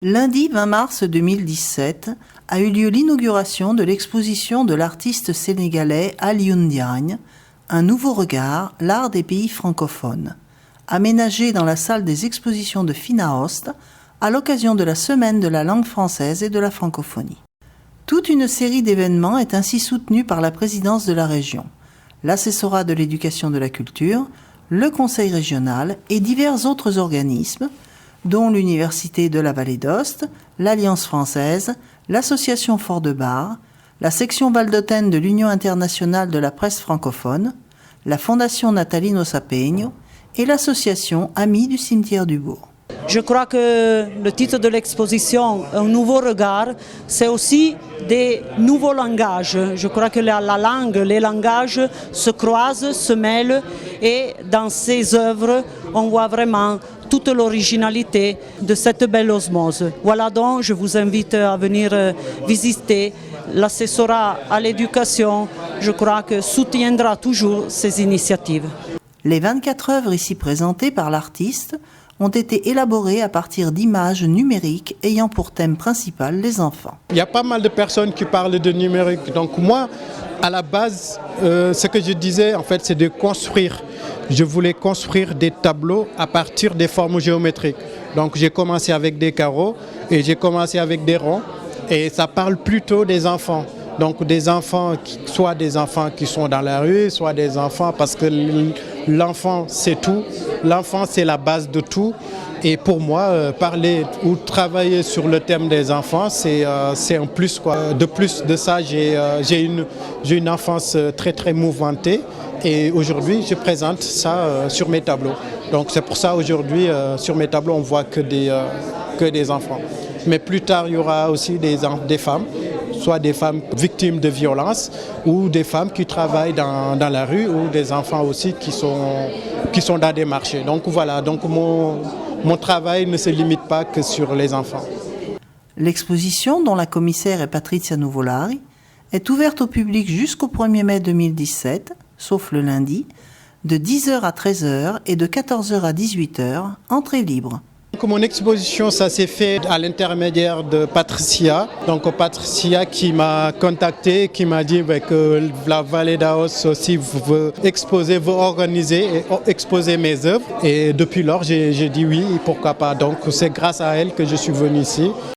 Lundi 20 mars 2017 a eu lieu l'inauguration de l'exposition de l'artiste sénégalais Alioune Diagne, Un nouveau regard, l'art des pays francophones, aménagée dans la salle des expositions de Finaost à l'occasion de la Semaine de la langue française et de la francophonie. Toute une série d'événements est ainsi soutenue par la présidence de la région, l'assessorat de l'éducation de la culture, le conseil régional et divers autres organismes, dont l'Université de la Vallée d'Aoste, l'Alliance française, l'Association Fort de Bar, la section Valdôtaine de l'Union internationale de la presse francophone, la Fondation Natalino Sapegno et l'association Amis du cimetière du Bourg. Je crois que le titre de l'exposition, Un nouveau regard, c'est aussi des nouveaux langages. Je crois que la langue, les langages se croisent, se mêlent et dans ces œuvres, on voit vraiment toute l'originalité de cette belle osmose. Voilà donc, je vous invite à venir visiter l'assessorat à l'éducation. Je crois que soutiendra toujours ces initiatives. Les 24 œuvres ici présentées par l'artiste ont été élaborées à partir d'images numériques ayant pour thème principal les enfants. Il y a pas mal de personnes qui parlent de numérique. Donc moi, à la base, ce que je disais, en fait, c'est de construire. Je voulais construire des tableaux à partir des formes géométriques. Donc j'ai commencé avec des carreaux et j'ai commencé avec des ronds. Et ça parle plutôt des enfants. Donc des enfants, soit des enfants qui sont dans la rue, soit des enfants, parce que l'enfant c'est tout, l'enfant c'est la base de tout. Et pour moi, parler ou travailler sur le thème des enfants, c'est un plus, quoi. De plus de ça, j'ai une enfance très très mouvementée. Et aujourd'hui, je présente ça sur mes tableaux. Donc c'est pour ça aujourd'hui, sur mes tableaux, on voit que des enfants. Mais plus tard, il y aura aussi des femmes, soit des femmes victimes de violences ou des femmes qui travaillent dans la rue ou des enfants aussi qui sont dans des marchés. Donc voilà, donc mon travail ne se limite pas que sur les enfants. L'exposition, dont la commissaire est Patrizia Nuvolari, est ouverte au public jusqu'au 1er mai 2017, sauf le lundi, de 10h à 13h et de 14h à 18h, entrée libre. Mon exposition, ça s'est fait à l'intermédiaire de Patricia. Donc Patricia qui m'a contacté, qui m'a dit que la Vallée d'Aoste aussi veut exposer, veut organiser et exposer mes œuvres. Et depuis lors, j'ai dit oui, pourquoi pas. Donc c'est grâce à elle que je suis venu ici.